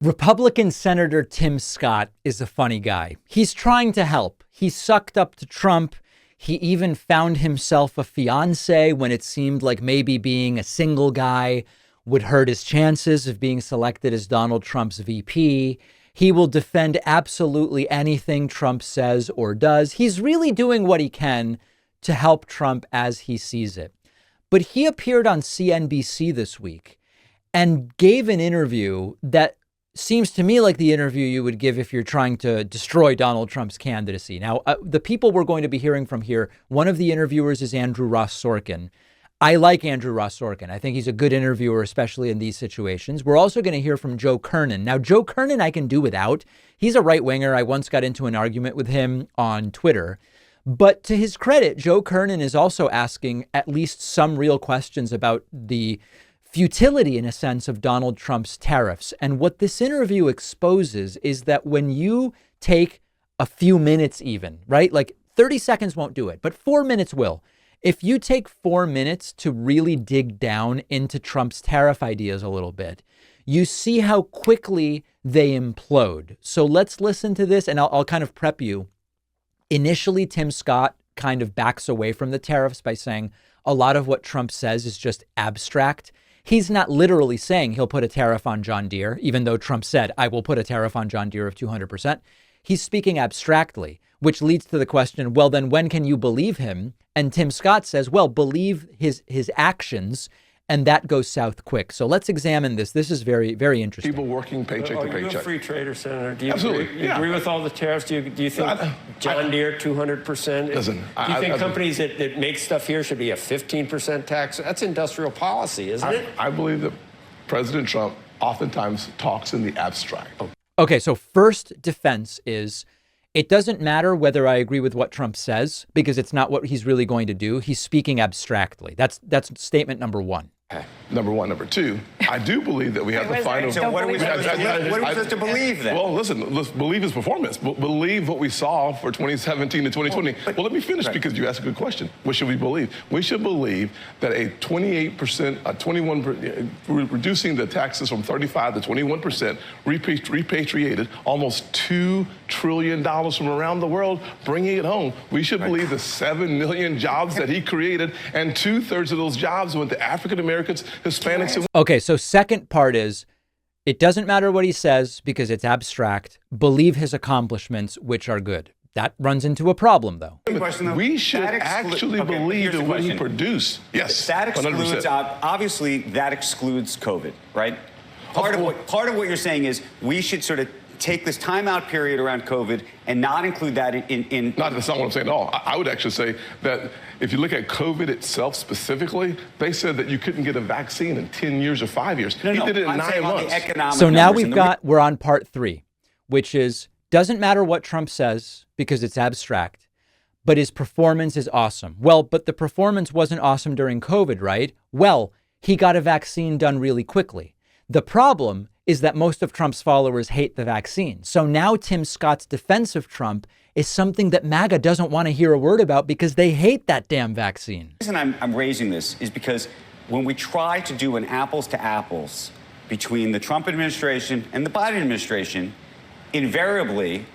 Republican Senator Tim Scott is a funny guy. He's trying to help. He sucked up to Trump. He even found himself a fiance when it seemed like maybe being a single guy would hurt his chances of being selected as Donald Trump's VP. He will defend absolutely anything Trump says or does. He's really doing what he can to help Trump as he sees it. But he appeared on CNBC this week and gave an interview that seems to me like the interview you would give if you're trying to destroy Donald Trump's candidacy. Now, the people we're going to be hearing from here, one of the interviewers is Andrew Ross Sorkin. I like Andrew Ross Sorkin. I think he's a good interviewer, especially in these situations. We're also going to hear from Joe Kernan. Now, Joe Kernan I can do without. He's a right winger. I once got into an argument with him on Twitter. But to his credit, Joe Kernan is also asking at least some real questions about the futility, in a sense, of Donald Trump's tariffs. And what this interview exposes is that when you take a few minutes even, right, like 30 seconds won't do it, but 4 minutes will. If you take 4 minutes to really dig down into Trump's tariff ideas a little bit, you see how quickly they implode. So let's listen to this and I'll kind of prep you. Initially, Tim Scott kind of backs away from the tariffs by saying a lot of what Trump says is just abstract. He's not literally saying he'll put a tariff on John Deere, even though Trump said, I will put a tariff on John Deere of 200%. He's speaking abstractly, which leads to the question, well, then when can you believe him? And Tim Scott says, well, believe his actions. And that goes south quick. So let's examine this. This is very, very interesting. People working paycheck to paycheck. Are you a free trader, Senator? Do you Absolutely. agree with all the tariffs? Do you think John Deere 200%? Listen, do you think companies that make stuff here should be a 15% tax? That's industrial policy, isn't it? I believe that President Trump oftentimes talks in the abstract. Okay, so first defense is it doesn't matter whether I agree with what Trump says because it's not what he's really going to do. He's speaking abstractly. That's statement number one. Number one. Number two, I do believe that we have the final. So what are we supposed to believe then? Well, listen, let's believe his performance. Believe what we saw for 2017 to 2020. Well, let me finish because you asked a good question. What should we believe? We should believe that a 28%, 21, reducing the taxes from 35 to 21%, repatriated almost $2 trillion from around the world, bringing it home. We should believe the 7 million jobs that he created, and 2/3 of those jobs went to African Americans, Hispanics. Okay, so second part is it doesn't matter what he says because it's abstract. Believe his accomplishments, which are good. That runs into a problem, though. We should actually believe in what he produced. Yes, that excludes, 100%. Obviously, that excludes COVID, right? Part of what you're saying is we should sort of take this timeout period around COVID and not include that in That's not what I'm saying at all. I would actually say that if you look at COVID itself specifically, they said that you couldn't get a vaccine in 10 years or 5 years. He did it in 9 months. So now we're on part three, which is doesn't matter what Trump says because it's abstract, but his performance is awesome. Well, but the performance wasn't awesome during COVID, right? Well, he got a vaccine done really quickly. The problem is that most of Trump's followers hate the vaccine. So now Tim Scott's defense of Trump is something that MAGA doesn't want to hear a word about because they hate that damn vaccine. The reason I'm raising this is because when we try to do an apples to apples between the Trump administration and the Biden administration, invariably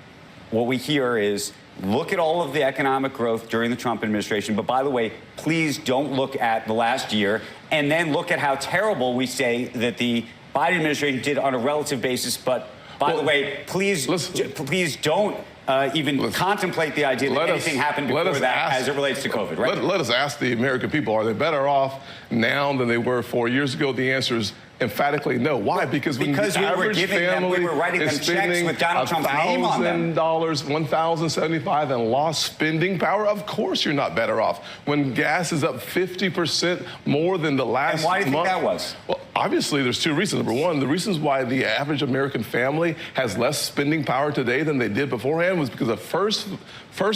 what we hear is look at all of the economic growth during the Trump administration. But by the way, please don't look at the last year and then look at how terrible we say that the Biden administration did on a relative basis. But by the way, please don't even contemplate the idea that anything happened before that as it relates to COVID, right? Let us ask the American people, are they better off now than they were 4 years ago? The answer is emphatically no. Why? Because when the average family is spending $1,000, $1,075 and lost spending power, of course you're not better off. When gas is up 50% more than the last month. And why do you think that was? Well, obviously there's two reasons. Number one, the reasons why the average American family has less spending power today than they did beforehand was because the first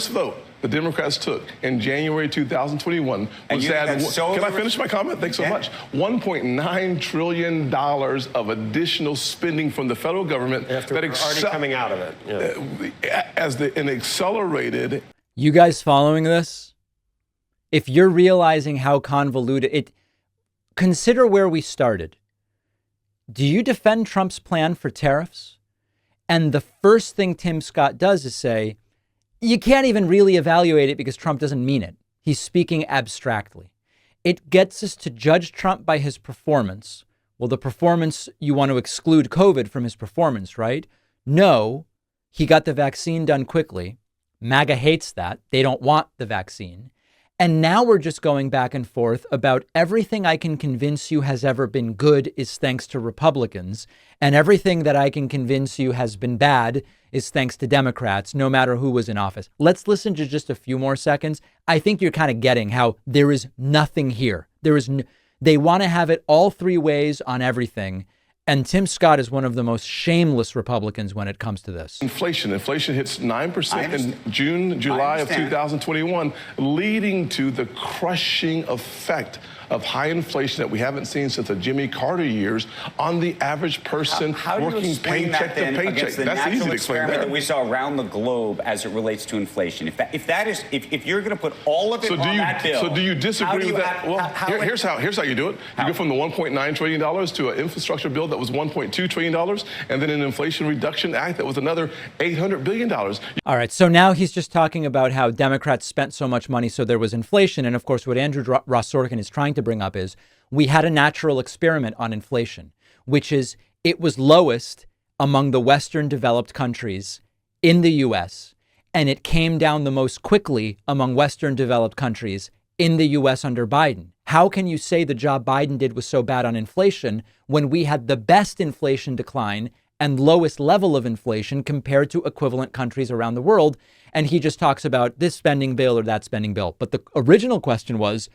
vote the Democrats took in January 2021 was can I finish my comment? Thanks so much. $1.9 trillion of additional spending from the federal government that already coming out of it. Yeah. An accelerated. You guys following this? If you're realizing how convoluted consider where we started. do you defend Trump's plan for tariffs? And the first thing Tim Scott does is say, you can't even really evaluate it because Trump doesn't mean it. He's speaking abstractly. It gets us to judge Trump by his performance. Well, the performance, you want to exclude COVID from his performance, right? No, he got the vaccine done quickly. MAGA hates that. They don't want the vaccine. And now we're just going back and forth about everything I can convince you has ever been good is thanks to Republicans. And everything that I can convince you has been bad is thanks to Democrats, no matter who was in office. Let's listen to just a few more seconds. I think you're kind of getting how there is nothing here. They want to have it all three ways on everything. And Tim Scott is one of the most shameless Republicans when it comes to this. Inflation hits 9% in July of 2021, leading to the crushing effect of high inflation that we haven't seen since the Jimmy Carter years on the average person working paycheck to paycheck. The That's easy to explain there. That we saw around the globe as it relates to inflation. If you're going to put all of it on that bill, so do you disagree with that? Well, here's how you do it. You go from the $1.9 trillion to an infrastructure bill that was $1.2 trillion, and then an Inflation Reduction Act that was another $800 billion. All right. So now he's just talking about how Democrats spent so much money, so there was inflation. And of course, what Andrew Ross Sorkin is trying to bring up is we had a natural experiment on inflation, which is it was lowest among the Western developed countries in the U.S. and it came down the most quickly among Western developed countries in the U.S. under Biden. How can you say the job Biden did was so bad on inflation when we had the best inflation decline and lowest level of inflation compared to equivalent countries around the world? And he just talks about this spending bill or that spending bill. But the original question was,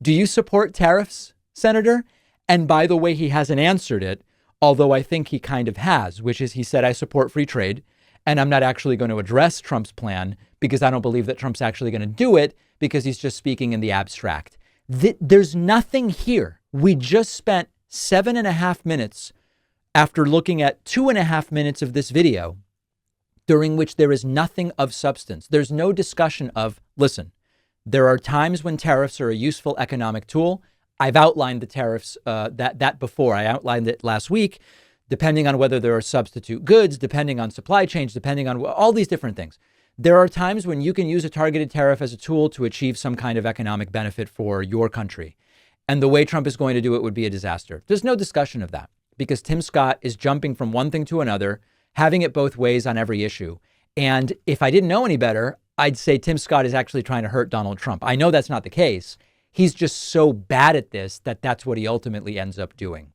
do you support tariffs, Senator? And by the way, he hasn't answered it, although I think he kind of has, which is he said, I support free trade. And I'm not actually going to address Trump's plan because I don't believe that Trump's actually going to do it because he's just speaking in the abstract. There's nothing here. We just spent 7.5 minutes after looking at 2.5 minutes of this video during which there is nothing of substance. There's no discussion of, listen, there are times when tariffs are a useful economic tool. I've outlined the tariffs that before. I outlined it last week, depending on whether there are substitute goods, depending on supply chains, depending on all these different things. There are times when you can use a targeted tariff as a tool to achieve some kind of economic benefit for your country. And the way Trump is going to do it would be a disaster. There's no discussion of that because Tim Scott is jumping from one thing to another, having it both ways on every issue. And if I didn't know any better, I'd say Tim Scott is actually trying to hurt Donald Trump. I know that's not the case. He's just so bad at this that that's what he ultimately ends up doing.